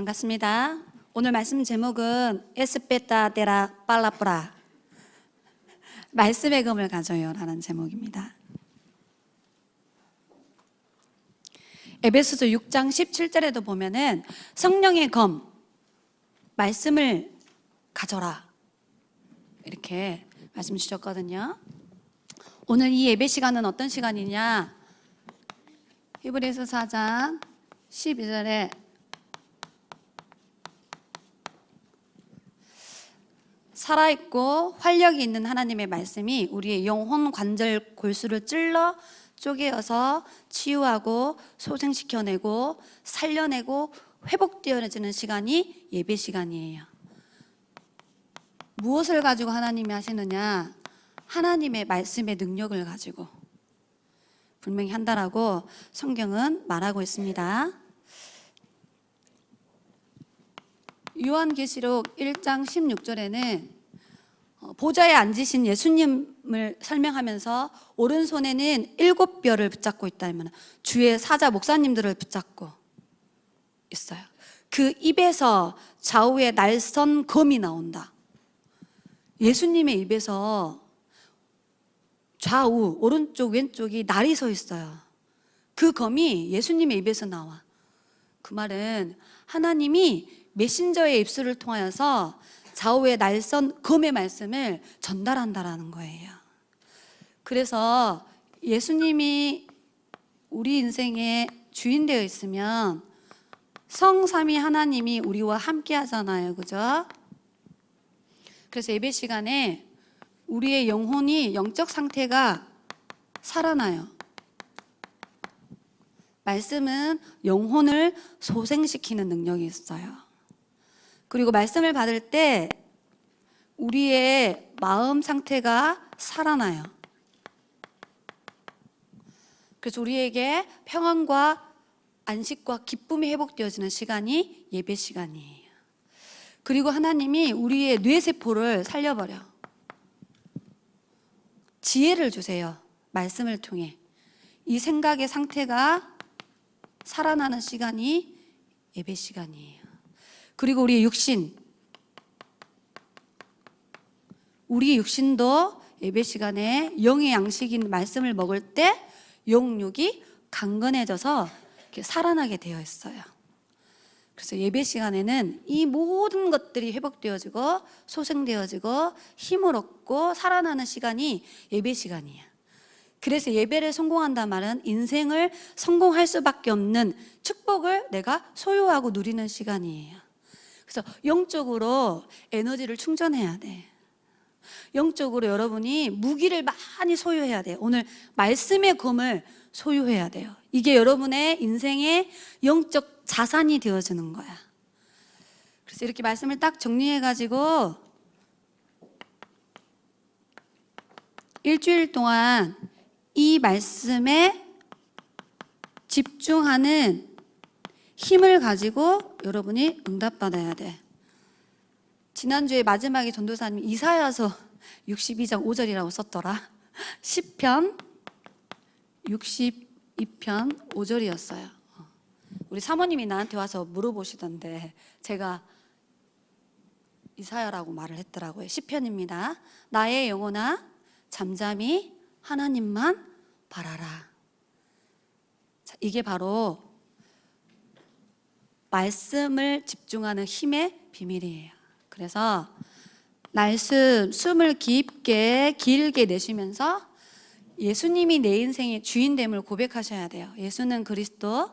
반갑습니다. 오늘 말씀 제목은 에스페타 데라 팔라브라, 말씀의 검을 가져요 라는 제목입니다. 에베소서 6장 17절에도 보면은 성령의 검, 말씀을 가져라 이렇게 말씀 주셨거든요. 오늘 이 예배 시간은 어떤 시간이냐? 히브리서 4장 12절에 살아있고 활력이 있는 하나님의 말씀이 우리의 영혼 관절 골수를 찔러 쪼개어서 치유하고 소생시켜내고 살려내고 회복되어지는 시간이 예배 시간이에요. 무엇을 가지고 하나님이 하시느냐? 하나님의 말씀의 능력을 가지고 분명히 한다라고 성경은 말하고 있습니다. 요한계시록 1장 16절에는 보좌에 앉으신 예수님을 설명하면서 오른손에는 7뼈를 붙잡고 있다면 주의 사자 목사님들을 붙잡고 있어요. 그 입에서 좌우에 날선 검이 나온다. 예수님의 입에서 좌우 오른쪽 왼쪽이 날이 서 있어요. 그 검이 예수님의 입에서 나와. 그 말은 하나님이 메신저의 입술을 통하여서 좌우에 날선 검의 말씀을 전달한다라는 거예요. 그래서 예수님이 우리 인생의 주인 되어 있으면 성삼위 하나님이 우리와 함께 하잖아요. 그죠? 그래서 예배 시간에 우리의 영혼이 영적 상태가 살아나요. 말씀은 영혼을 소생시키는 능력이 있어요. 그리고 말씀을 받을 때 우리의 마음 상태가 살아나요. 그래서 우리에게 평안과 안식과 기쁨이 회복되어지는 시간이 예배 시간이에요. 그리고 하나님이 우리의 뇌세포를 살려버려. 지혜를 주세요. 말씀을 통해. 이 생각의 상태가 살아나는 시간이 예배 시간이에요. 그리고 우리의 육신, 우리 육신도 예배 시간에 영의 양식인 말씀을 먹을 때 영육이 강건해져서 이렇게 살아나게 되어 있어요. 그래서 예배 시간에는 이 모든 것들이 회복되어지고 소생되어지고 힘을 얻고 살아나는 시간이 예배 시간이에요. 그래서 예배를 성공한단 말은 인생을 성공할 수밖에 없는 축복을 내가 소유하고 누리는 시간이에요. 그래서 영적으로 에너지를 충전해야 돼. 영적으로 여러분이 무기를 많이 소유해야 돼요. 오늘 말씀의 검을 소유해야 돼요. 이게 여러분의 인생의 영적 자산이 되어지는 거야. 그래서 이렇게 말씀을 딱 정리해가지고 일주일 동안 이 말씀에 집중하는 힘을 가지고 여러분이 응답받아야 돼. 지난주에 마지막에 전도사님이 이사야서 62장 5절이라고 썼더라. 시편 62편 5절이었어요. 우리 사모님이 나한테 와서 물어보시던데 제가 이사야라고 말을 했더라고요. 시편입니다. 나의 영혼아 잠잠히 하나님만 바라라. 자, 이게 바로 말씀을 집중하는 힘의 비밀이에요. 그래서 숨을 깊게 길게 내쉬면서 예수님이 내 인생의 주인됨을 고백하셔야 돼요. 예수는 그리스도,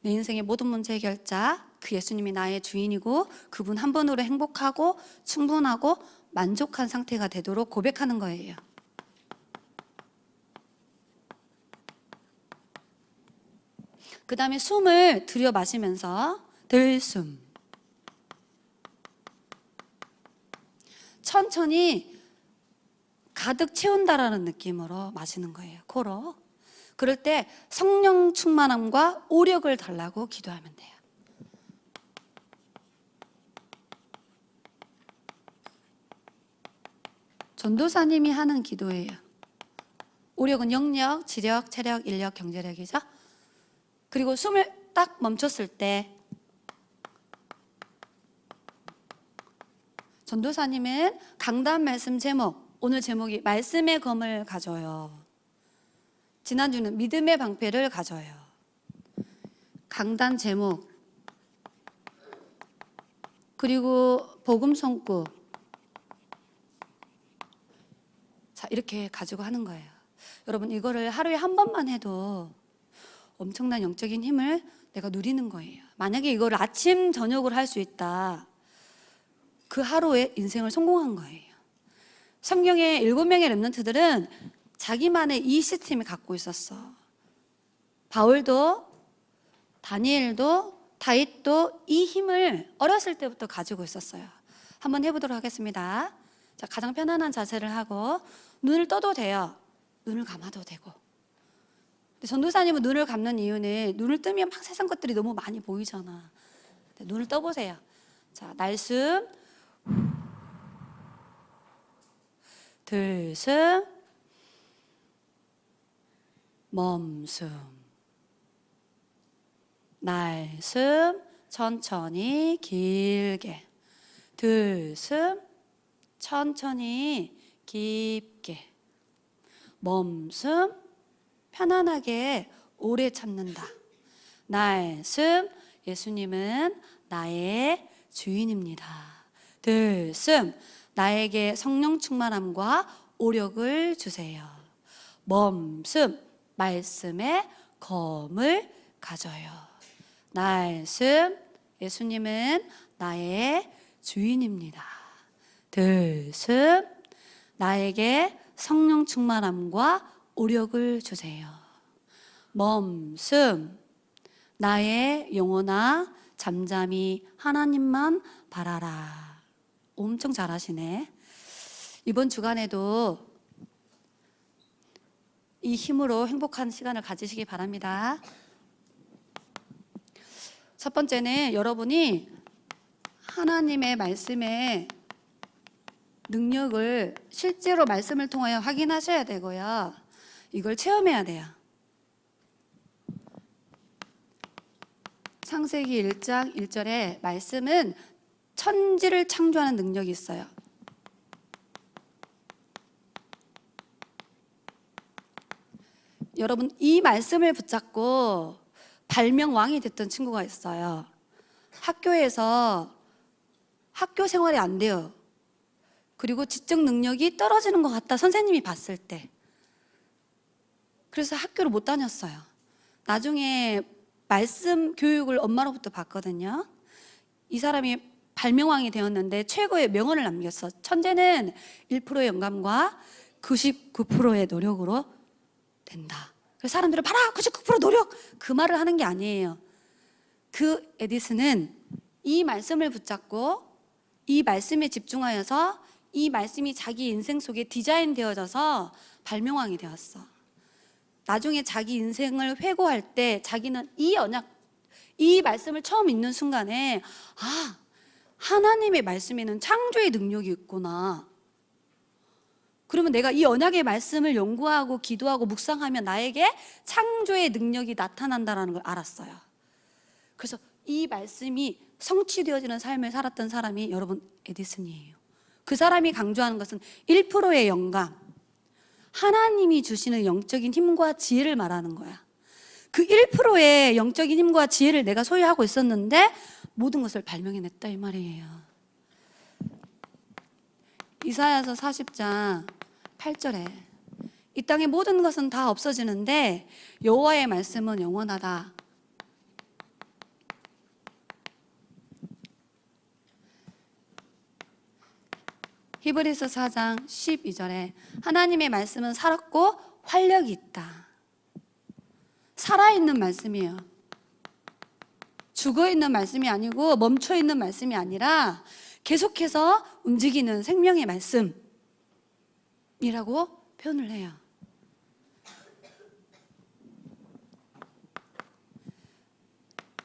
내 인생의 모든 문제 해결자, 그 예수님이 나의 주인이고 그분 한 분으로 행복하고 충분하고 만족한 상태가 되도록 고백하는 거예요. 그 다음에 숨을 들여 마시면서 들숨, 천천히 가득 채운다라는 느낌으로 마시는 거예요. 코로. 그럴 때 성령 충만함과 오력을 달라고 기도하면 돼요. 전도사님이 하는 기도예요. 오력은 영력, 지력, 체력, 인력, 경제력이죠. 그리고 숨을 딱 멈췄을 때 전도사님은 강단 말씀 제목, 오늘 제목이 말씀의 검을 가져요. 지난주는 믿음의 방패를 가져요. 강단 제목, 그리고 복음 성구, 자, 이렇게 가지고 하는 거예요. 여러분, 이거를 하루에 한 번만 해도 엄청난 영적인 힘을 내가 누리는 거예요. 만약에 이거를 아침 저녁으로 할 수 있다, 그 하루에 인생을 성공한 거예요. 성경의 7명의 렘넌트들은 자기만의 이 시스템을 갖고 있었어. 바울도, 다니엘도, 다윗도 이 힘을 어렸을 때부터 가지고 있었어요. 한번 해보도록 하겠습니다. 자, 가장 편안한 자세를 하고 눈을 떠도 돼요. 눈을 감아도 되고. 근데 전도사님은 눈을 감는 이유는 눈을 뜨면 막 세상 것들이 너무 많이 보이잖아. 눈을 떠보세요. 자, 날숨, 들숨, 멈숨, 날숨, 천천히 길게, 들숨, 천천히 깊게, 멈숨, 편안하게 오래 참는다. 날숨, 예수님은 나의 주인입니다. 들숨, 나에게 성령 충만함과 오력을 주세요. 멈숨, 말씀의 검을 가져요. 날숨, 예수님은 나의 주인입니다. 들숨, 나에게 성령 충만함과 오력을 주세요. 멈숨, 나의 영혼아 잠잠히 하나님만 바라라. 엄청 잘하시네. 이번 주간에도 이 힘으로 행복한 시간을 가지시기 바랍니다. 첫 번째는 여러분이 하나님의 말씀의 능력을 실제로 말씀을 통하여 확인하셔야 되고요. 이걸 체험해야 돼요. 창세기 1장 1절에 말씀은 천지를 창조하는 능력이 있어요. 여러분, 이 말씀을 붙잡고 발명왕이 됐던 친구가 있어요. 학교에서 학교 생활이 안 돼요. 그리고 지적 능력이 떨어지는 것 같다, 선생님이 봤을 때. 그래서 학교를 못 다녔어요. 나중에 말씀 교육을 엄마로부터 받거든요. 이 사람이 발명왕이 되었는데 최고의 명언을 남겼어. 천재는 1%의 영감과 99%의 노력으로 된다. 그래서 사람들은 봐라, 99% 노력! 그 말을 하는 게 아니에요. 그 에디슨은 이 말씀을 붙잡고 이 말씀에 집중하여서 이 말씀이 자기 인생 속에 디자인되어져서 발명왕이 되었어. 나중에 자기 인생을 회고할 때 자기는 이 언약, 이 말씀을 처음 읽는 순간에 아, 하나님의 말씀에는 창조의 능력이 있구나. 그러면 내가 이 언약의 말씀을 연구하고 기도하고 묵상하면 나에게 창조의 능력이 나타난다는 걸 알았어요. 그래서 이 말씀이 성취되어지는 삶을 살았던 사람이 여러분 에디슨이에요. 그 사람이 강조하는 것은 1%의 영감, 하나님이 주시는 영적인 힘과 지혜를 말하는 거야. 그 1%의 영적인 힘과 지혜를 내가 소유하고 있었는데 모든 것을 발명해냈다, 이 말이에요. 이사야서 40장 8절에 이 땅의 모든 것은 다 없어지는데 여호와의 말씀은 영원하다. 히브리서 4장 12절에 하나님의 말씀은 살았고 활력이 있다. 살아있는 말씀이에요. 죽어있는 말씀이 아니고 멈춰있는 말씀이 아니라 계속해서 움직이는 생명의 말씀이라고 표현을 해요.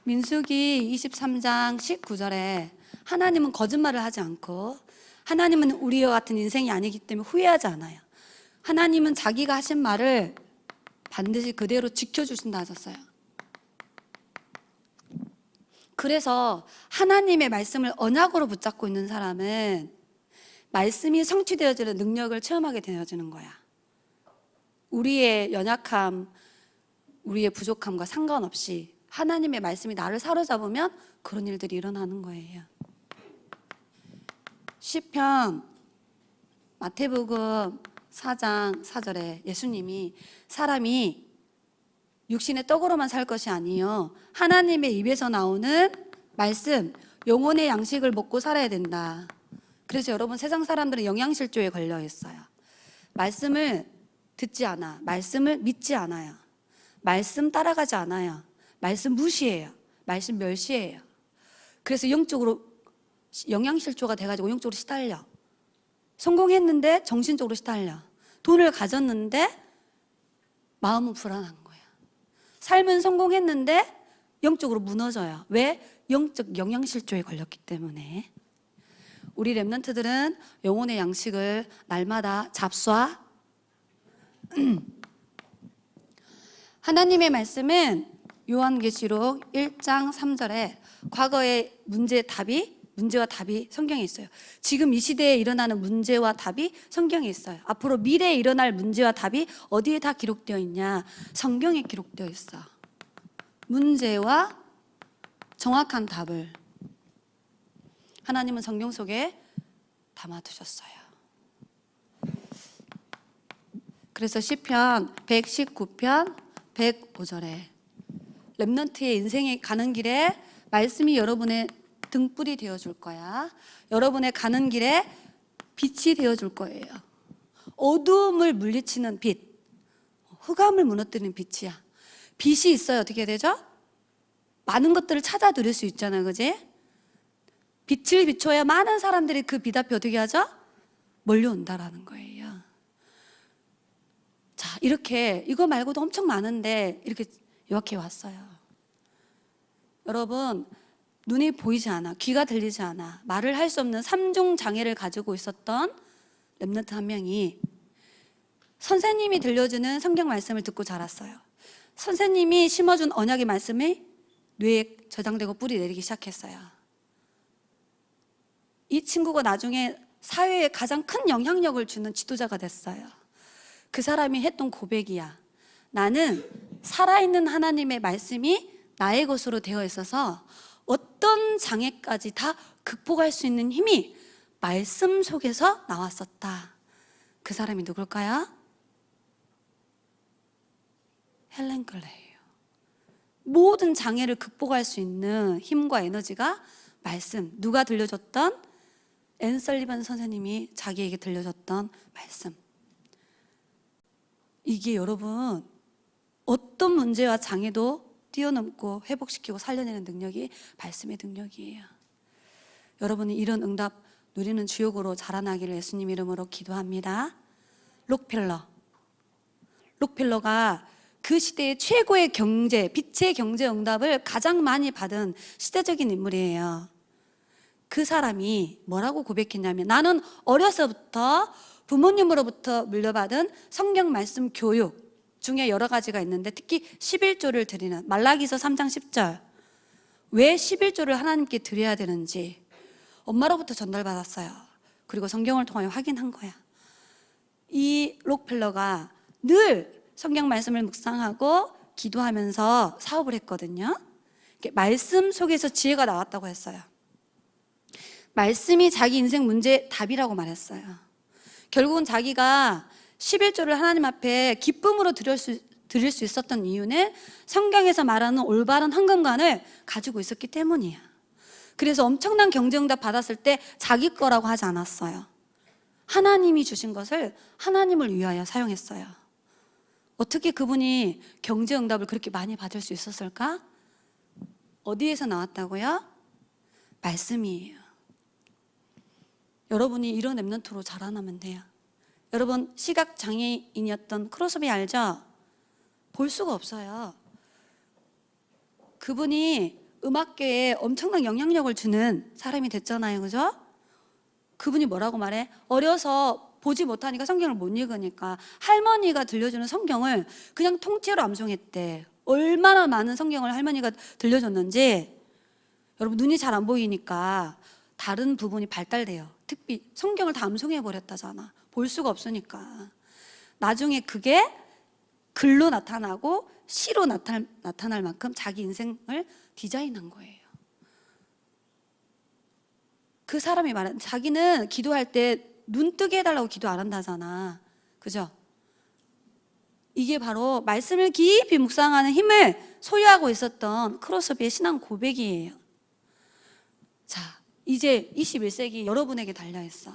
민수기 23장 19절에 하나님은 거짓말을 하지 않고 하나님은 우리와 같은 인생이 아니기 때문에 후회하지 않아요. 하나님은 자기가 하신 말을 반드시 그대로 지켜주신다 하셨어요. 그래서 하나님의 말씀을 언약으로 붙잡고 있는 사람은 말씀이 성취되어지는 능력을 체험하게 되어지는 거야. 우리의 연약함, 우리의 부족함과 상관없이 하나님의 말씀이 나를 사로잡으면 그런 일들이 일어나는 거예요. 시편 마태복음 4장 4절에 예수님이 사람이 육신의 떡으로만 살 것이 아니요 하나님의 입에서 나오는 말씀, 영혼의 양식을 먹고 살아야 된다. 그래서 여러분, 세상 사람들은 영양실조에 걸려 있어요. 말씀을 듣지 않아, 말씀을 믿지 않아요, 말씀 따라가지 않아요, 말씀 무시해요, 말씀 멸시해요. 그래서 영적으로 영양실조가 돼가지고 영적으로 시달려. 성공했는데 정신적으로 시달려. 돈을 가졌는데 마음은 불안한 거야. 삶은 성공했는데 영적으로 무너져요. 왜? 영적 영양실조에 걸렸기 때문에. 우리 렘넌트들은 영혼의 양식을 날마다 잡숴. 하나님의 말씀은 요한계시록 1장 3절에 과거의 문제와 답이 성경에 있어요. 지금 이 시대에 일어나는 문제와 답이 성경에 있어요. 앞으로 미래에 일어날 문제와 답이 어디에 다 기록되어 있냐? 성경에 기록되어 있어. 문제와 정확한 답을 하나님은 성경 속에 담아두셨어요. 그래서 시편 119편 105절에 렘넌트의 인생에 가는 길에 말씀이 여러분의 등불이 되어줄 거야. 여러분의 가는 길에 빛이 되어줄 거예요. 어두움을 물리치는 빛, 흑암을 무너뜨리는 빛이야. 빛이 있어야 어떻게 되죠? 많은 것들을 찾아 들을 수 있잖아요, 그지? 빛을 비춰야 많은 사람들이 그 빛 앞에 어떻게 하죠? 몰려온다라는 거예요. 자, 이렇게 이거 말고도 엄청 많은데 이렇게 요약해 왔어요. 여러분, 눈이 보이지 않아, 귀가 들리지 않아, 말을 할 수 없는 3종 장애를 가지고 있었던 렘넌트 한 명이 선생님이 들려주는 성경 말씀을 듣고 자랐어요. 선생님이 심어준 언약의 말씀이 뇌에 저장되고 뿌리 내리기 시작했어요. 이 친구가 나중에 사회에 가장 큰 영향력을 주는 지도자가 됐어요. 그 사람이 했던 고백이야. 나는 살아있는 하나님의 말씀이 나의 것으로 되어 있어서 어떤 장애까지 다 극복할 수 있는 힘이 말씀 속에서 나왔었다. 그 사람이 누굴까요? 헬렌 클레이예요. 모든 장애를 극복할 수 있는 힘과 에너지가 말씀. 누가 들려줬던? 앤 설리반 선생님이 자기에게 들려줬던 말씀. 이게 여러분, 어떤 문제와 장애도 뛰어넘고 회복시키고 살려내는 능력이 말씀의 능력이에요. 여러분이 이런 응답 누리는 주역으로 자라나기를 예수님 이름으로 기도합니다. 록펠러가 그 시대의 최고의 경제, 빛의 경제 응답을 가장 많이 받은 시대적인 인물이에요. 그 사람이 뭐라고 고백했냐면, 나는 어려서부터 부모님으로부터 물려받은 성경 말씀 교육 중에 여러 가지가 있는데 특히 11조를 드리는, 말라기서 3장 10절, 왜 11조를 하나님께 드려야 되는지 엄마로부터 전달받았어요. 그리고 성경을 통하여 확인한 거야. 이 록펠러가 늘 성경 말씀을 묵상하고 기도하면서 사업을 했거든요. 말씀 속에서 지혜가 나왔다고 했어요. 말씀이 자기 인생 문제의 답이라고 말했어요. 결국은 자기가 11조를 하나님 앞에 기쁨으로 드릴 수 있었던 이유는 성경에서 말하는 올바른 헌금관을 가지고 있었기 때문이야. 그래서 엄청난 경제응답 받았을 때 자기 거라고 하지 않았어요. 하나님이 주신 것을 하나님을 위하여 사용했어요. 어떻게 그분이 경제응답을 그렇게 많이 받을 수 있었을까? 어디에서 나왔다고요? 말씀이에요. 여러분이 이런 렘넌트로 자라나면 돼요. 여러분, 시각장애인이었던 크로스비 알죠? 볼 수가 없어요. 그분이 음악계에 엄청난 영향력을 주는 사람이 됐잖아요, 그죠? 그분이 뭐라고 말해? 어려서 보지 못하니까 성경을 못 읽으니까 할머니가 들려주는 성경을 그냥 통째로 암송했대. 얼마나 많은 성경을 할머니가 들려줬는지. 여러분, 눈이 잘 안 보이니까 다른 부분이 발달돼요. 특히 성경을 다 암송해 버렸다잖아. 볼 수가 없으니까. 나중에 그게 글로 나타나고 시로 나타날 만큼 자기 인생을 디자인한 거예요. 그 사람이 말한, 자기는 기도할 때 눈 뜨게 해달라고 기도 안 한다잖아. 그죠? 이게 바로 말씀을 깊이 묵상하는 힘을 소유하고 있었던 크로스비의 신앙 고백이에요. 자, 이제 21세기 여러분에게 달려있어.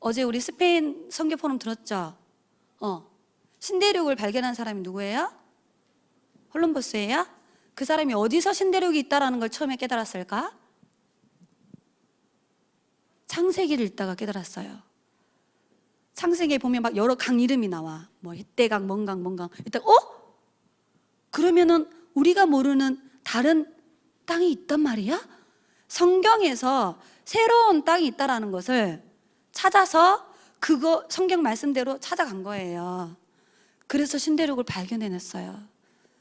어제 우리 스페인 선교 포럼 들었죠? 신대륙을 발견한 사람이 누구예요? 콜럼버스예요? 그 사람이 어디서 신대륙이 있다라는 걸 처음에 깨달았을까? 창세기를 읽다가 깨달았어요. 창세기에 보면 막 여러 강 이름이 나와. 뭐 헷대강, 뭔강. 일단 그러면은 우리가 모르는 다른 땅이 있단 말이야? 성경에서 새로운 땅이 있다라는 것을 찾아서 그거 성경 말씀대로 찾아간 거예요. 그래서 신대륙을 발견해냈어요.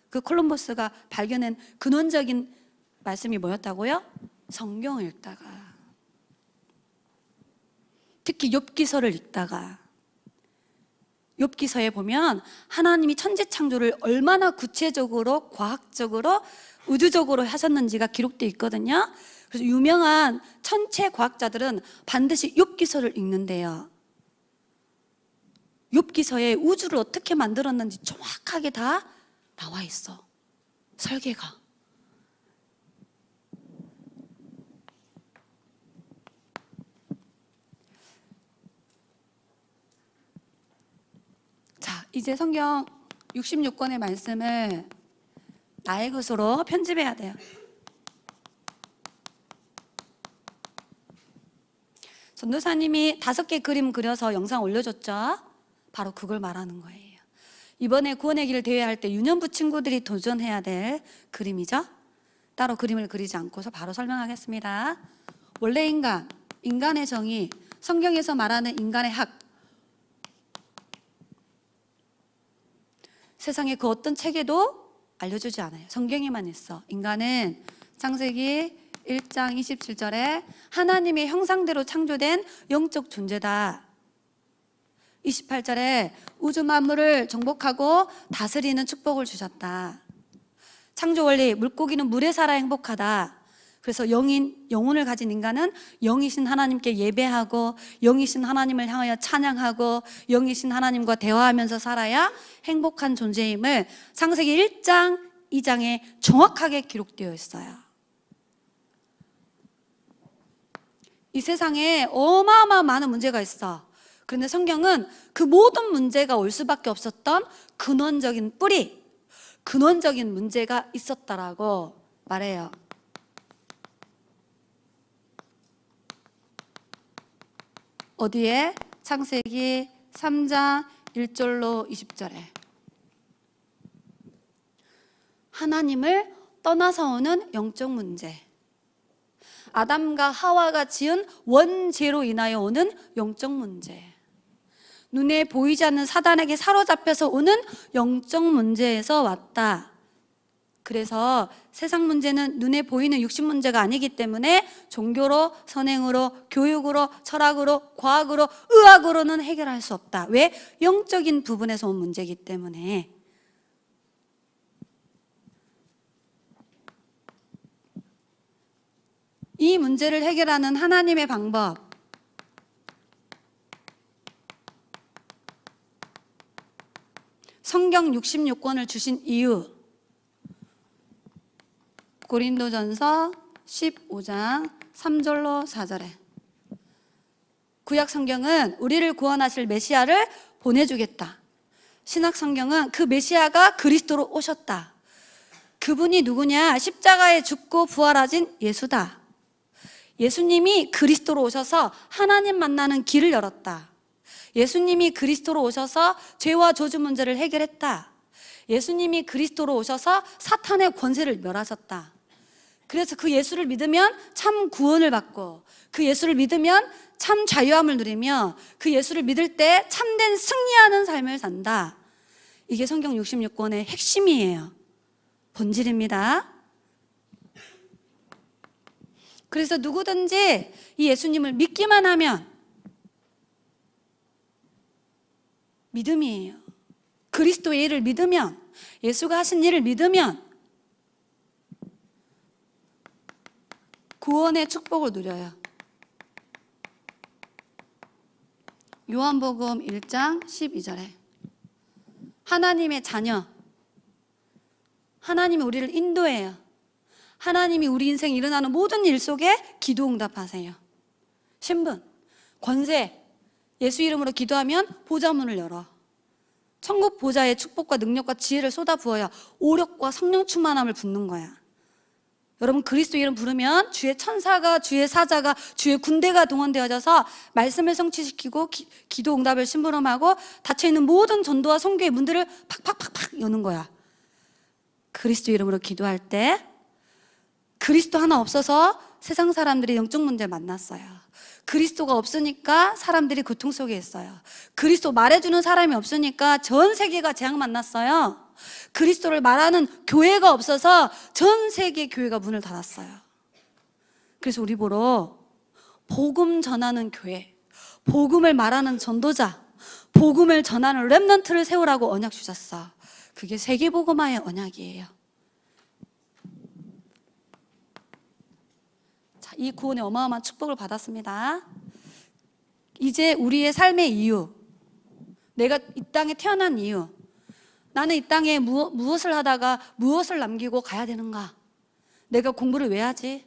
그 콜럼버스가 발견한 근원적인 말씀이 뭐였다고요? 성경을 읽다가, 특히 욥기서를 읽다가, 욥기서에 보면 하나님이 천지 창조를 얼마나 구체적으로, 과학적으로, 우주적으로 하셨는지가 기록되어 있거든요. 그래서 유명한 천체 과학자들은 반드시 욥기서를 읽는데요. 욥기서에 우주를 어떻게 만들었는지 정확하게 다 나와 있어. 설계가. 자, 이제 성경 66권의 말씀을 나의 것으로 편집해야 돼요. 전도사님이 5개 그림 그려서 영상 올려줬죠? 바로 그걸 말하는 거예요. 이번에 구원의 길 대회 할 때 유년부 친구들이 도전해야 될 그림이죠? 따로 그림을 그리지 않고서 바로 설명하겠습니다. 원래 인간의 정의, 성경에서 말하는 인간의 학, 세상에 그 어떤 책에도 알려주지 않아요. 성경에만 있어. 인간은 창세기 1장 27절에 하나님의 형상대로 창조된 영적 존재다. 28절에 우주 만물을 정복하고 다스리는 축복을 주셨다. 창조 원리, 물고기는 물에 살아 행복하다. 그래서 영혼을 가진 인간은 영이신 하나님께 예배하고 영이신 하나님을 향하여 찬양하고 영이신 하나님과 대화하면서 살아야 행복한 존재임을 창세기 1장, 2장에 정확하게 기록되어 있어요. 이 세상에 어마어마한 많은 문제가 있어. 그런데 성경은 그 모든 문제가 올 수밖에 없었던 근원적인 뿌리, 근원적인 문제가 있었다라고 말해요. 어디에? 창세기 3장 1절로 20절에 하나님을 떠나서 오는 영적 문제, 아담과 하와가 지은 원죄로 인하여 오는 영적 문제, 눈에 보이지 않는 사단에게 사로잡혀서 오는 영적 문제에서 왔다. 그래서 세상 문제는 눈에 보이는 육신 문제가 아니기 때문에 종교로, 선행으로, 교육으로, 철학으로, 과학으로, 의학으로는 해결할 수 없다. 왜? 영적인 부분에서 온 문제이기 때문에. 이 문제를 해결하는 하나님의 방법, 성경 66권을 주신 이유, 고린도전서 15장 3절로 4절에 구약 성경은 우리를 구원하실 메시아를 보내주겠다. 신약 성경은 그 메시아가 그리스도로 오셨다. 그분이 누구냐? 십자가에 죽고 부활하신 예수다. 예수님이 그리스도로 오셔서 하나님 만나는 길을 열었다. 예수님이 그리스도로 오셔서 죄와 저주 문제를 해결했다. 예수님이 그리스도로 오셔서 사탄의 권세를 멸하셨다. 그래서 그 예수를 믿으면 참 구원을 받고, 그 예수를 믿으면 참 자유함을 누리며, 그 예수를 믿을 때 참된 승리하는 삶을 산다. 이게 성경 66권의 핵심이에요. 본질입니다. 그래서 누구든지 이 예수님을 믿기만 하면 믿음이에요. 그리스도의 일을 믿으면, 예수가 하신 일을 믿으면 구원의 축복을 누려요. 요한복음 1장 12절에 하나님의 자녀, 하나님이 우리를 인도해요. 하나님이 우리 인생에 일어나는 모든 일 속에 기도 응답하세요. 신분, 권세, 예수 이름으로 기도하면 보좌문을 열어. 천국 보좌의 축복과 능력과 지혜를 쏟아 부어야 오력과 성령 충만함을 붓는 거야. 여러분, 그리스도 이름 부르면 주의 천사가, 주의 사자가, 주의 군대가 동원되어져서 말씀을 성취시키고 기도 응답을 심부름하고 닫혀있는 모든 전도와 선교의 문들을 팍팍팍팍 여는 거야. 그리스도 이름으로 기도할 때 그리스도 하나 없어서 세상 사람들이 영적 문제를 만났어요. 그리스도가 없으니까 사람들이 고통 속에 있어요. 그리스도 말해주는 사람이 없으니까 전 세계가 재앙 만났어요. 그리스도를 말하는 교회가 없어서 전 세계 교회가 문을 닫았어요. 그래서 우리 보러 복음 전하는 교회, 복음을 말하는 전도자, 복음을 전하는 렘넌트를 세우라고 언약 주셨어. 그게 세계복음화의 언약이에요. 자, 이 구원의 어마어마한 축복을 받았습니다. 이제 우리의 삶의 이유, 내가 이 땅에 태어난 이유, 나는 이 땅에 무엇을 하다가 무엇을 남기고 가야 되는가? 내가 공부를 왜 하지?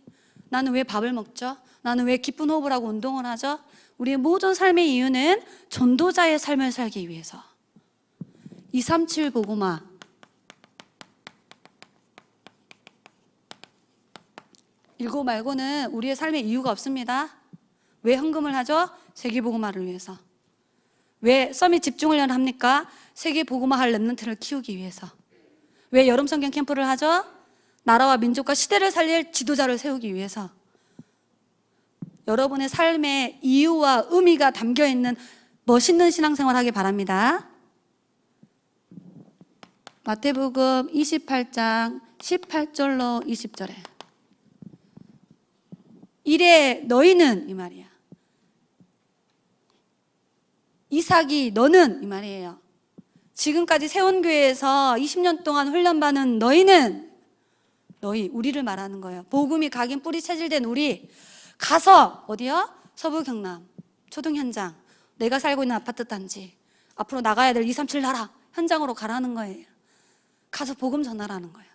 나는 왜 밥을 먹죠? 나는 왜 기쁜 호흡을 하고 운동을 하죠? 우리의 모든 삶의 이유는 전도자의 삶을 살기 위해서. 237 복음화. 읽고 말고는 우리의 삶의 이유가 없습니다. 왜 헌금을 하죠? 세계복음화를 위해서. 왜 서밋 집중훈련을 합니까? 세계복음화할 렘넌트를 키우기 위해서. 왜 여름 성경 캠프를 하죠? 나라와 민족과 시대를 살릴 지도자를 세우기 위해서. 여러분의 삶에 이유와 의미가 담겨있는 멋있는 신앙생활 하기 바랍니다. 마태복음 28장 18절로 20절에 이래 너희는, 이 말이야. 이삭이 너는, 이 말이에요. 지금까지 세원교회에서 20년 동안 훈련받은 너희는, 너희, 우리를 말하는 거예요. 복음이 각인 뿌리 체질된 우리 가서 어디요? 서부 경남 초등 현장, 내가 살고 있는 아파트 단지, 앞으로 나가야 될 237 나라 현장으로 가라는 거예요. 가서 복음 전하라는 거예요.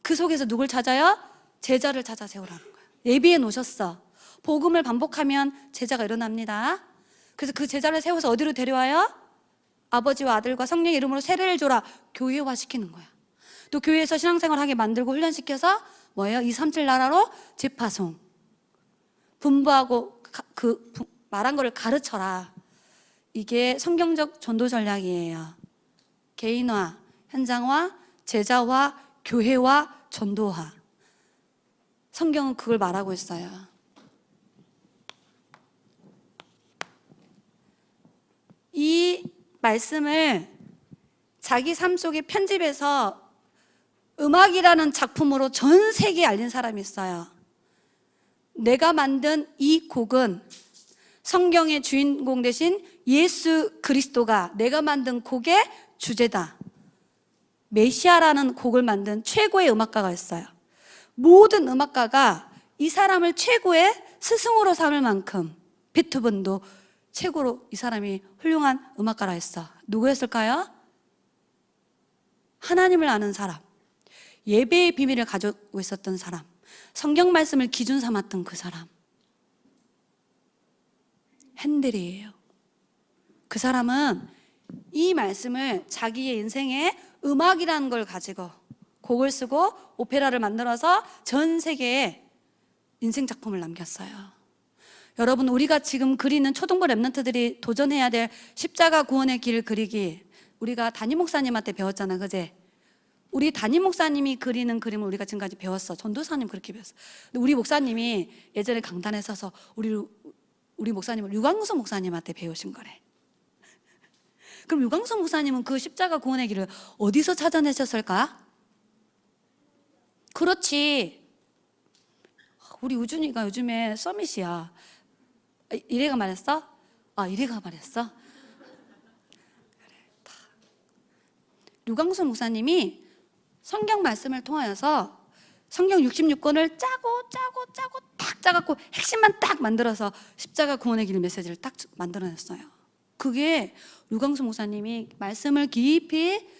그 속에서 누굴 찾아요? 제자를 찾아 세우라는 거예요. 예비해 놓으셨어. 복음을 반복하면 제자가 일어납니다. 그래서 그 제자를 세워서 어디로 데려와요? 아버지와 아들과 성령의 이름으로 세례를 줘라. 교회화 시키는 거야. 또 교회에서 신앙생활 하게 만들고 훈련시켜서 뭐예요? 237 나라로 재파송, 분부하고 말한 거를 가르쳐라. 이게 성경적 전도 전략이에요. 개인화, 현장화, 제자화, 교회화, 전도화. 성경은 그걸 말하고 있어요. 이 말씀을 자기 삶 속에 편집해서 음악이라는 작품으로 전 세계에 알린 사람이 있어요. 내가 만든 이 곡은 성경의 주인공 대신 예수 그리스도가 내가 만든 곡의 주제다. 메시아라는 곡을 만든 최고의 음악가가 있어요. 모든 음악가가 이 사람을 최고의 스승으로 삼을 만큼, 베토벤도 최고로 이 사람이 훌륭한 음악가라 했어. 누구였을까요? 하나님을 아는 사람, 예배의 비밀을 가지고 있었던 사람, 성경 말씀을 기준 삼았던 그 사람, 핸델이에요. 그 사람은 이 말씀을 자기의 인생에 음악이라는 걸 가지고 곡을 쓰고 오페라를 만들어서 전 세계에 인생 작품을 남겼어요. 여러분, 우리가 지금 그리는 초등부 랩런트들이 도전해야 될 십자가 구원의 길 그리기, 우리가 담임 목사님한테 배웠잖아, 그제? 우리 담임 목사님이 그리는 그림을 우리가 지금까지 배웠어. 전도사님 그렇게 배웠어. 근데 우리 목사님이 예전에 강단에 서서 우리 목사님을 유광수 목사님한테 배우신 거래. 그럼 유광수 목사님은 그 십자가 구원의 길을 어디서 찾아내셨을까? 그렇지. 우리 우준이가 요즘에 서밋이야. 이래가 말했어? 이래가 말했어? 류광수 목사님이 성경 말씀을 통하여서 성경 66권을 짜고 딱 짜갖고 핵심만 딱 만들어서 십자가 구원의 길 메시지를 딱 만들어냈어요. 그게 류광수 목사님이 말씀을 깊이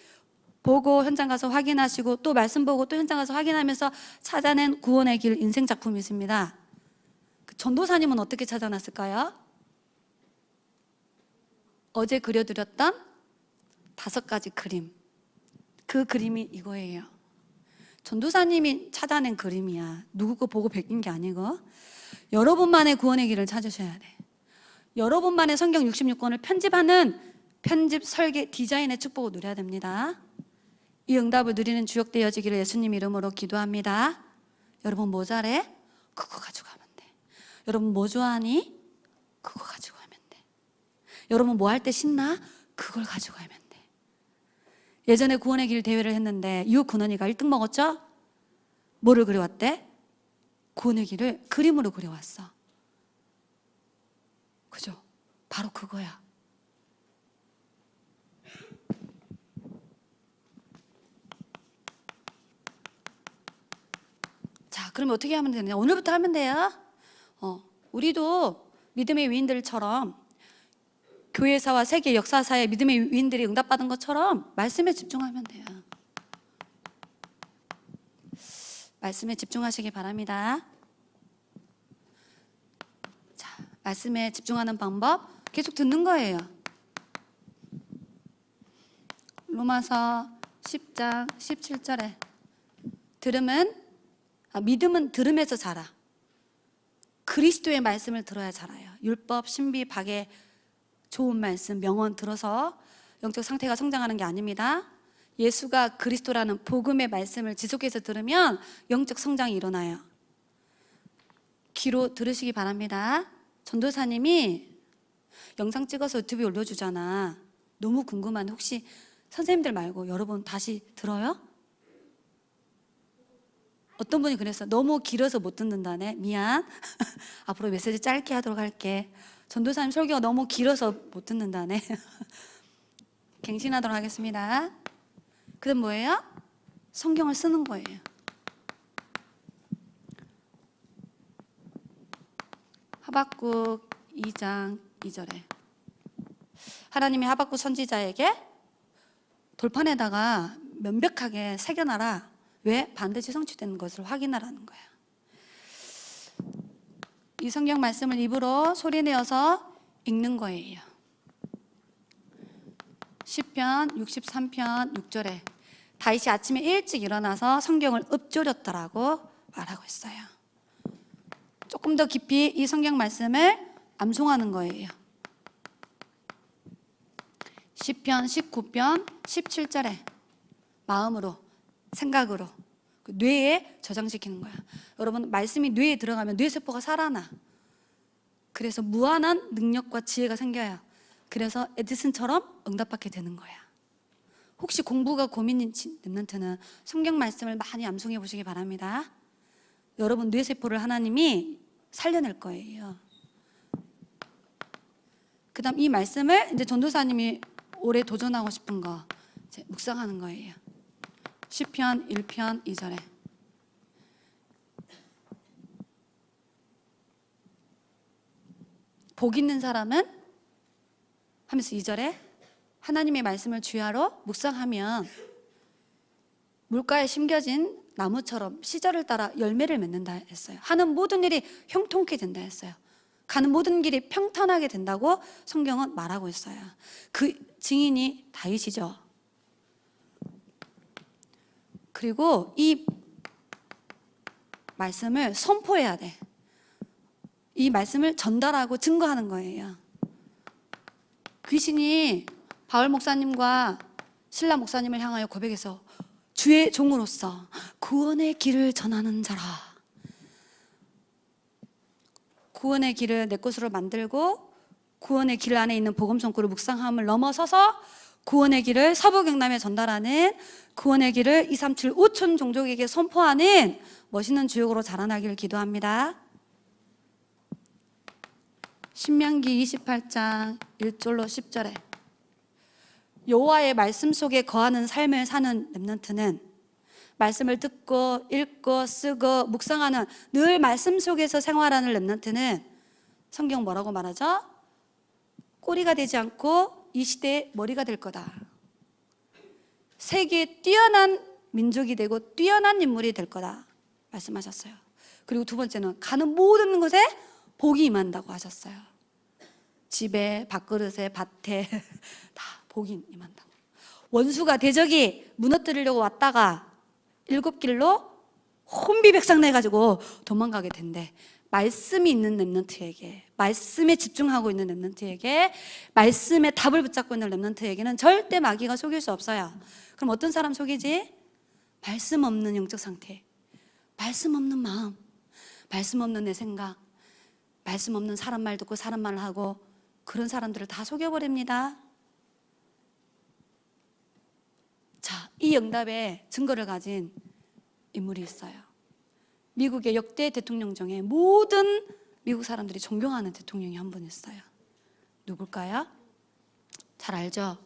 보고 현장 가서 확인하시고 또 말씀 보고 또 현장 가서 확인하면서 찾아낸 구원의 길 인생 작품이 있습니다. 전도사님은 어떻게 찾아놨을까요? 어제 그려드렸던 5가지 그림, 그 그림이 이거예요. 전도사님이 찾아낸 그림이야. 누구 거 보고 베낀 게 아니고 여러분만의 구원의 길을 찾으셔야 돼. 여러분만의 성경 66권을 편집하는 편집, 설계, 디자인의 축복을 누려야 됩니다. 이 응답을 누리는 주역되어지기를 예수님 이름으로 기도합니다. 여러분 뭐 잘해? 그거 가지고 가면 돼. 여러분 뭐 좋아하니? 그거 가지고 가면 돼. 여러분 뭐 할 때 신나? 그걸 가지고 가면 돼. 예전에 구원의 길 대회를 했는데 유근원이가 1등 먹었죠? 뭐를 그려왔대? 구원의 길을 그림으로 그려왔어. 그죠? 바로 그거야. 자, 그러면 어떻게 하면 되느냐? 오늘부터 하면 돼요. 우리도 믿음의 위인들처럼 교회사와 세계 역사사의 믿음의 위인들이 응답받은 것처럼 말씀에 집중하면 돼요. 말씀에 집중하시기 바랍니다. 자, 말씀에 집중하는 방법 계속 듣는 거예요. 로마서 10장 17절에 믿음은 들음에서 자라. 그리스도의 말씀을 들어야 자라요. 율법, 신비, 박의 좋은 말씀, 명언 들어서 영적 상태가 성장하는 게 아닙니다. 예수가 그리스도라는 복음의 말씀을 지속해서 들으면 영적 성장이 일어나요. 귀로 들으시기 바랍니다. 전도사님이 영상 찍어서 유튜브에 올려주잖아. 너무 궁금한데 혹시 선생님들 말고 여러분 다시 들어요? 어떤 분이 그랬어. 너무 길어서 못 듣는다네. 미안. 앞으로 메시지 짧게 하도록 할게. 전도사님 설교가 너무 길어서 못 듣는다네. 갱신하도록 하겠습니다. 그다음 뭐예요? 성경을 쓰는 거예요. 하박국 2장 2절에 하나님이 하박국 선지자에게 돌판에다가 명백하게 새겨놔라. 왜? 반드시 성취되는 것을 확인하라는 거야. 이 성경 말씀을 입으로 소리내어서 읽는 거예요. 시편 63편 6절에 다윗이 아침에 일찍 일어나서 성경을 읊조렸다라고 말하고 있어요. 조금 더 깊이 이 성경 말씀을 암송하는 거예요. 시편 19편 17절에 마음으로 생각으로 뇌에 저장시키는 거야. 여러분 말씀이 뇌에 들어가면 뇌세포가 살아나. 그래서 무한한 능력과 지혜가 생겨요. 그래서 에디슨처럼 응답받게 되는 거야. 혹시 공부가 고민인 렘넌트는 성경 말씀을 많이 암송해 보시기 바랍니다. 여러분 뇌세포를 하나님이 살려낼 거예요. 그 다음 이 말씀을 이제 전도사님이 올해 도전하고 싶은 거 이제 묵상하는 거예요. 시편 1편 2절에 복 있는 사람은 하면서 2절에 하나님의 말씀을 주야로 묵상하면 물가에 심겨진 나무처럼 시절을 따라 열매를 맺는다 했어요. 하는 모든 일이 형통케 된다 했어요. 가는 모든 길이 평탄하게 된다고 성경은 말하고 있어요. 그 증인이 다윗이죠. 그리고 이 말씀을 선포해야 돼. 이 말씀을 전달하고 증거하는 거예요. 귀신이 바울 목사님과 신라 목사님을 향하여 고백해서 주의 종으로서 구원의 길을 전하는 자라. 구원의 길을 내 것으로 만들고 구원의 길 안에 있는 복음 선구를 묵상함을 넘어서서 구원의 길을 서부 경남에 전달하는 구원의 길을 237 5천 종족에게 선포하는 멋있는 주역으로 자라나기를 기도합니다. 신명기 28장 1절로 10절에 여호와의 말씀 속에 거하는 삶을 사는 렘넌트는 말씀을 듣고 읽고 쓰고 묵상하는 늘 말씀 속에서 생활하는 렘넌트는 성경 뭐라고 말하죠? 꼬리가 되지 않고 이 시대의 머리가 될 거다. 세계에 뛰어난 민족이 되고 뛰어난 인물이 될 거다 말씀하셨어요. 그리고 두 번째는 가는 모든 곳에 복이 임한다고 하셨어요. 집에, 밥그릇에, 밭에 다 복이 임한다고. 원수가 대적이 무너뜨리려고 왔다가 7길로 혼비백산해가지고 도망가게 된대. 말씀이 있는 렘넌트에게, 말씀에 집중하고 있는 렘넌트에게, 말씀에 답을 붙잡고 있는 렘넌트에게는 절대 마귀가 속일 수 없어요. 그럼 어떤 사람 속이지? 말씀 없는 영적 상태, 말씀 없는 마음, 말씀 없는 내 생각, 말씀 없는 사람 말 듣고 사람 말을 하고 그런 사람들을 다 속여버립니다. 자, 이 응답의 증거를 가진 인물이 있어요. 미국의 역대 대통령 중에 모든 미국 사람들이 존경하는 대통령이 한 분 있어요. 누굴까요? 잘 알죠?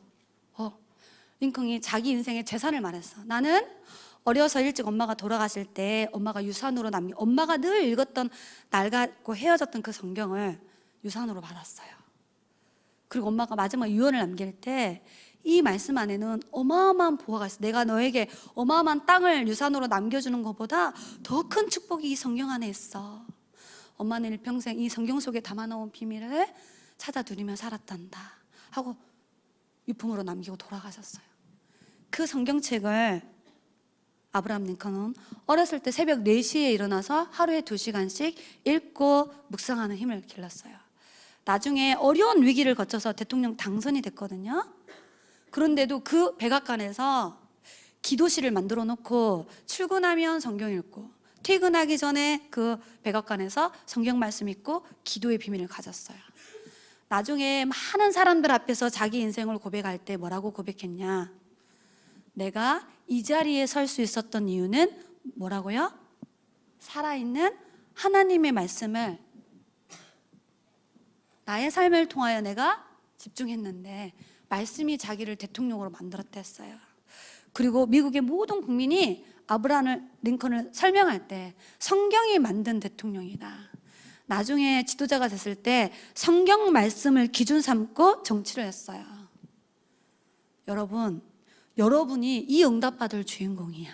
링컨이 자기 인생의 재산을 말했어. 나는 어려서 일찍 엄마가 돌아가실 때 엄마가 유산으로 엄마가 늘 읽었던 낡았고 헤어졌던 그 성경을 유산으로 받았어요. 그리고 엄마가 마지막 유언을 남길 때 이 말씀 안에는 어마어마한 보화가 있어. 내가 너에게 어마어마한 땅을 유산으로 남겨주는 것보다 더 큰 축복이 이 성경 안에 있어. 엄마는 일평생 이 성경 속에 담아놓은 비밀을 찾아 누리며 살았단다 하고 유품으로 남기고 돌아가셨어요. 그 성경책을 아브라함 링컨은 어렸을 때 새벽 4시에 일어나서 하루에 2시간씩 읽고 묵상하는 힘을 길렀어요. 나중에 어려운 위기를 거쳐서 대통령 당선이 됐거든요. 그런데도 그 백악관에서 기도실을 만들어 놓고 출근하면 성경 읽고 퇴근하기 전에 그 백악관에서 성경 말씀 읽고 기도의 비밀을 가졌어요. 나중에 많은 사람들 앞에서 자기 인생을 고백할 때 뭐라고 고백했냐? 내가 이 자리에 설 수 있었던 이유는 뭐라고요? 살아있는 하나님의 말씀을 나의 삶을 통하여 내가 집중했는데 말씀이 자기를 대통령으로 만들었다 했어요. 그리고 미국의 모든 국민이 아브라함 링컨을 설명할 때 성경이 만든 대통령이다. 나중에 지도자가 됐을 때 성경 말씀을 기준 삼고 정치를 했어요. 여러분이 이 응답받을 주인공이야.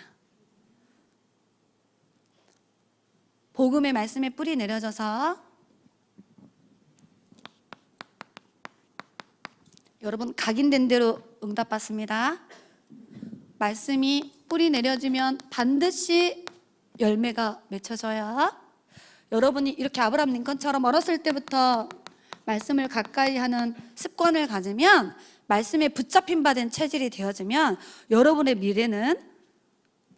복음의 말씀에 뿌리 내려져서 여러분 각인된 대로 응답받습니다. 말씀이 뿌리 내려지면 반드시 열매가 맺혀져요. 여러분이 이렇게 아브라함 링컨처럼 어렸을 때부터 말씀을 가까이 하는 습관을 가지면 말씀에 붙잡힌 바 된 체질이 되어지면 여러분의 미래는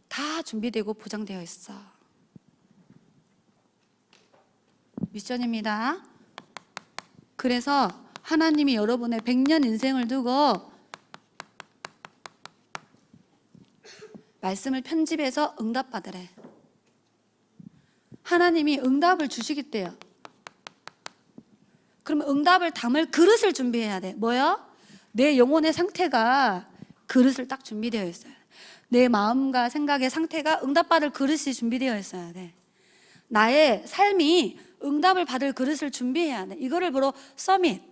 다 준비되고 보장되어 있어. 미션입니다. 그래서 하나님이 여러분의 100년 인생을 두고 말씀을 편집해서 응답받으래. 하나님이 응답을 주시겠대요. 그러면 응답을 담을 그릇을 준비해야 돼. 뭐요? 내 영혼의 상태가 그릇을 딱 준비되어 있어요. 내 마음과 생각의 상태가 응답받을 그릇이 준비되어 있어야 돼. 나의 삶이 응답을 받을 그릇을 준비해야 돼. 이거를 바로 서밋,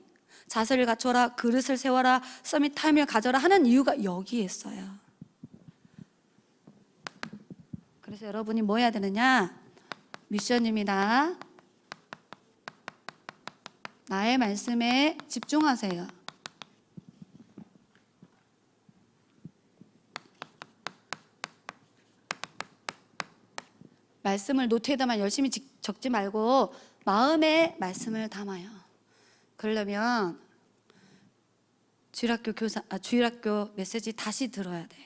자세를 갖춰라, 그릇을 세워라, 서밋 타임을 가져라 하는 이유가 여기에 있어요. 그래서 여러분이 뭐 해야 되느냐? 미션입니다. 나의 말씀에 집중하세요. 말씀을 노트에다만 열심히 적지 말고 마음에 말씀을 담아요. 그러려면 주일학교 메시지 다시 들어야 돼.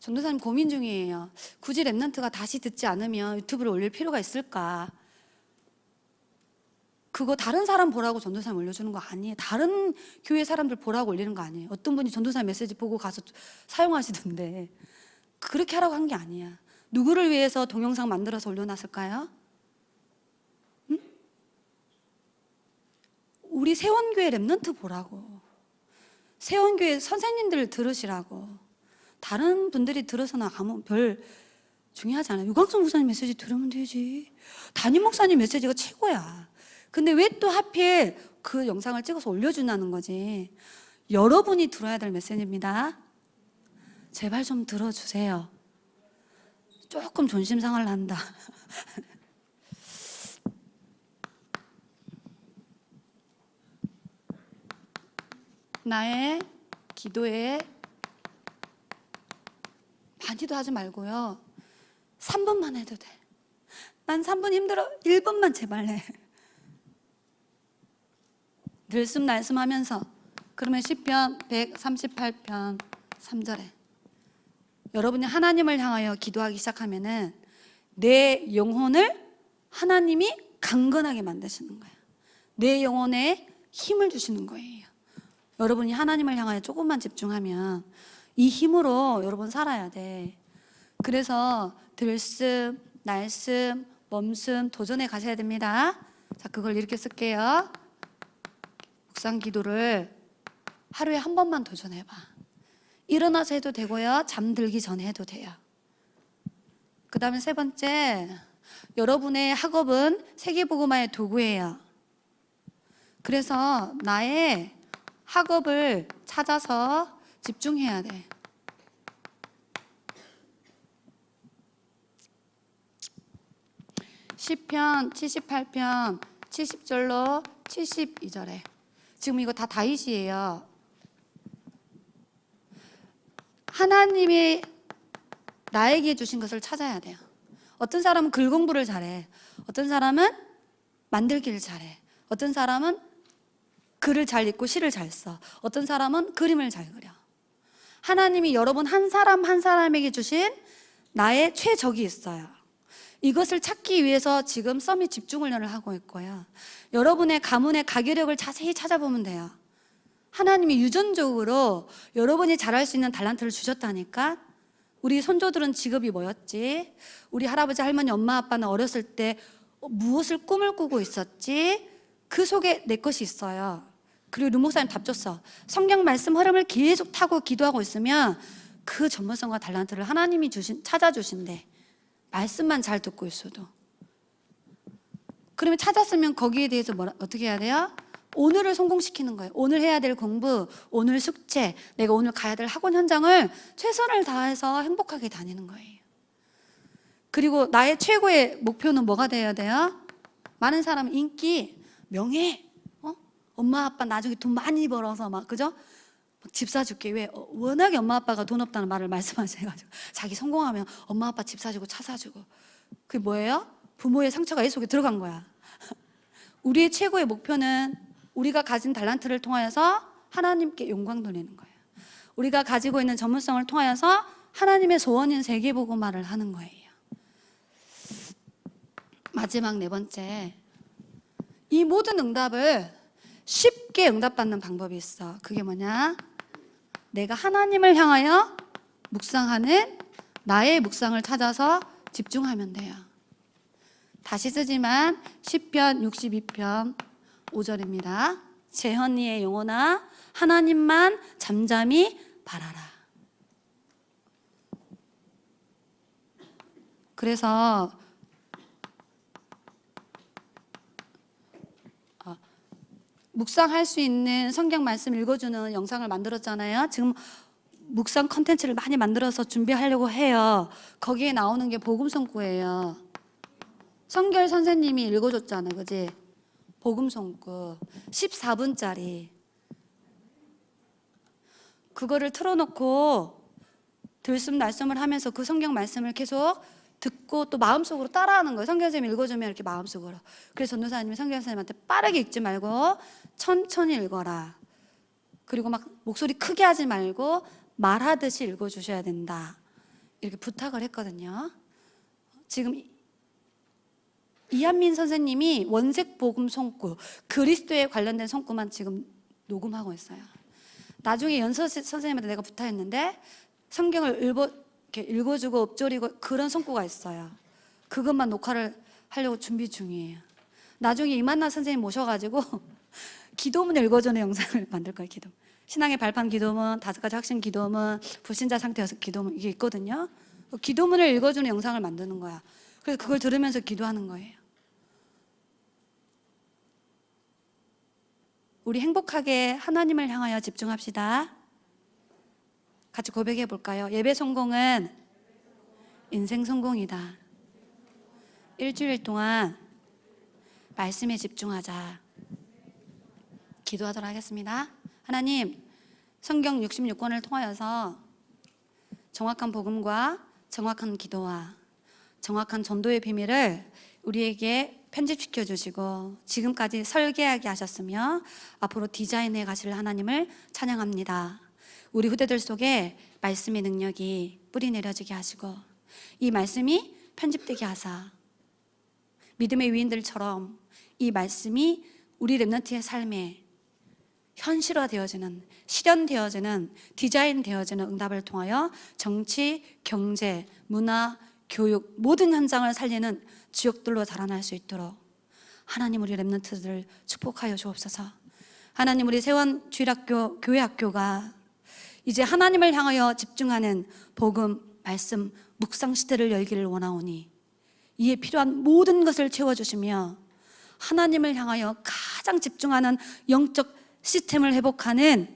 전도사님 고민 중이에요. 굳이 랩런트가 다시 듣지 않으면 유튜브를 올릴 필요가 있을까? 그거 다른 사람 보라고 전도사님 올려주는 거 아니에요. 다른 교회 사람들 보라고 올리는 거 아니에요. 어떤 분이 전도사님 메시지 보고 가서 사용하시던데 그렇게 하라고 한 게 아니야. 누구를 위해서 동영상 만들어서 올려놨을까요? 응? 우리 세원교회 랩런트 보라고, 세원교회 선생님들 들으시라고. 다른 분들이 들어서는 아무 별 중요하지 않아요. 유광수 목사님 메시지 들으면 되지. 담임 목사님 메시지가 최고야. 근데 왜 또 하필 그 영상을 찍어서 올려주냐는 거지. 여러분이 들어야 될 메시지입니다. 제발 좀 들어주세요. 조금 존심 상할 난다. 나의 기도에 많이도 하지 말고요. 3분만 해도 돼. 난 3분 힘들어. 1분만 제발 해. 들숨날숨 하면서. 그러면 시편 138편 3절에 여러분이 하나님을 향하여 기도하기 시작하면은 내 영혼을 하나님이 강건하게 만드시는 거예요. 내 영혼에 힘을 주시는 거예요. 여러분이 하나님을 향하여 조금만 집중하면 이 힘으로 여러분 살아야 돼. 그래서 들숨, 날숨, 멈숨 도전해 가셔야 됩니다. 자, 그걸 이렇게 쓸게요. 묵상 기도를 하루에 한 번만 도전해봐. 일어나서 해도 되고요. 잠들기 전에 해도 돼요. 그 다음에 세 번째, 여러분의 학업은 세계복음화의 도구예요. 그래서 나의 학업을 찾아서 집중해야 돼. 시편 78편 70절로 72절에 지금 이거 다 다윗이에요. 하나님이 나에게 주신 것을 찾아야 돼요. 어떤 사람은 글 공부를 잘해. 어떤 사람은 만들기를 잘해. 어떤 사람은 글을 잘 읽고 시를 잘 써. 어떤 사람은 그림을 잘 그려. 하나님이 여러분 한 사람 한 사람에게 주신 나의 최적이 있어요. 이것을 찾기 위해서 지금 서밋 집중훈련을 하고 있고요. 여러분의 가문의 가계력을 자세히 찾아보면 돼요. 하나님이 유전적으로 여러분이 잘할 수 있는 달란트를 주셨다니까. 우리 손조들은 직업이 뭐였지? 우리 할아버지, 할머니, 엄마, 아빠는 어렸을 때 무엇을 꿈을 꾸고 있었지? 그 속에 내 것이 있어요. 그리고 류 목사님 답 줬어. 성경 말씀 흐름을 계속 타고 기도하고 있으면 그 전문성과 달란트를 하나님이 찾아주신대. 말씀만 잘 듣고 있어도. 그러면 찾았으면 거기에 대해서 어떻게 해야 돼요? 오늘을 성공시키는 거예요. 오늘 해야 될 공부, 오늘 숙제, 내가 오늘 가야 될 학원 현장을 최선을 다해서 행복하게 다니는 거예요. 그리고 나의 최고의 목표는 뭐가 되어야 돼요? 많은 사람은 인기, 명예, 엄마 아빠 나중에 돈 많이 벌어서 막 그죠? 집 사줄게. 왜? 워낙에 엄마 아빠가 돈 없다는 말을 말씀하셔가지고 자기 성공하면 엄마 아빠 집 사주고 차 사주고. 그게 뭐예요? 부모의 상처가 이 속에 들어간 거야. 우리의 최고의 목표는 우리가 가진 달란트를 통하여서 하나님께 영광 돌리는 거예요. 우리가 가지고 있는 전문성을 통하여서 하나님의 소원인 세계복음화를 하는 거예요. 마지막 네 번째, 이 모든 응답을 쉽게 응답받는 방법이 있어. 그게 뭐냐? 내가 하나님을 향하여 묵상하는 나의 묵상을 찾아서 집중하면 돼요. 다시 쓰지만 시편 62편 5절입니다. 제 언니의 영혼아 하나님만 잠잠히 바라라. 그래서 묵상할 수 있는 성경 말씀 읽어주는 영상을 만들었잖아요. 지금 묵상 컨텐츠를 많이 만들어서 준비하려고 해요. 거기에 나오는 게 복음송구예요. 성결 선생님이 읽어줬잖아, 그지? 복음송구 14분짜리. 그거를 틀어놓고 들숨날숨을 하면서 그 성경 말씀을 계속 듣고 또 마음속으로 따라하는 거예요. 성경 선생님이 읽어주면 이렇게 마음속으로. 그래서 전도사님이 성경 선생님한테 빠르게 읽지 말고 천천히 읽어라. 그리고 막 목소리 크게 하지 말고 말하듯이 읽어주셔야 된다. 이렇게 부탁을 했거든요. 지금 이한민 선생님이 원색 복음 송구, 그리스도에 관련된 송구만 지금 녹음하고 있어요. 나중에 연서 선생님한테 내가 부탁했는데 성경을 이렇게 읽어주고 읊조리고 그런 송구가 있어요. 그것만 녹화를 하려고 준비 중이에요. 나중에 이만나 선생님 모셔가지고 기도문 읽어주는 영상을 만들 거예요. 기도. 신앙의 발판 기도문, 5가지 확신 기도문, 불신자 상태여서 기도문 이게 있거든요. 기도문을 읽어주는 영상을 만드는 거야. 그래서 그걸 들으면서 기도하는 거예요. 우리 행복하게 하나님을 향하여 집중합시다. 같이 고백해 볼까요? 예배 성공은 인생 성공이다. 일주일 동안 말씀에 집중하자. 기도하도록 하겠습니다. 하나님, 성경 66권을 통하여서 정확한 복음과 정확한 기도와 정확한 전도의 비밀을 우리에게 편집시켜 주시고 지금까지 설계하게 하셨으며 앞으로 디자인해 가실 하나님을 찬양합니다. 우리 후대들 속에 말씀의 능력이 뿌리 내려지게 하시고 이 말씀이 편집되게 하사 믿음의 위인들처럼 이 말씀이 우리 렘넌트의 삶에 현실화되어지는, 실현되어지는, 디자인되어지는 응답을 통하여 정치, 경제, 문화, 교육 모든 현장을 살리는 지역들로 자라날 수 있도록 하나님 우리 렘넌트들을 축복하여 주옵소서. 하나님 우리 세원 주일학교 교회학교가 이제 하나님을 향하여 집중하는 복음, 말씀, 묵상 시대를 열기를 원하오니 이에 필요한 모든 것을 채워주시며 하나님을 향하여 가장 집중하는 영적 시스템을 회복하는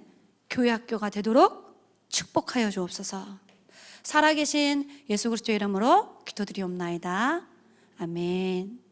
교회학교가 되도록 축복하여 주옵소서. 살아계신 예수 그리스도의 이름으로 기도드리옵나이다. 아멘.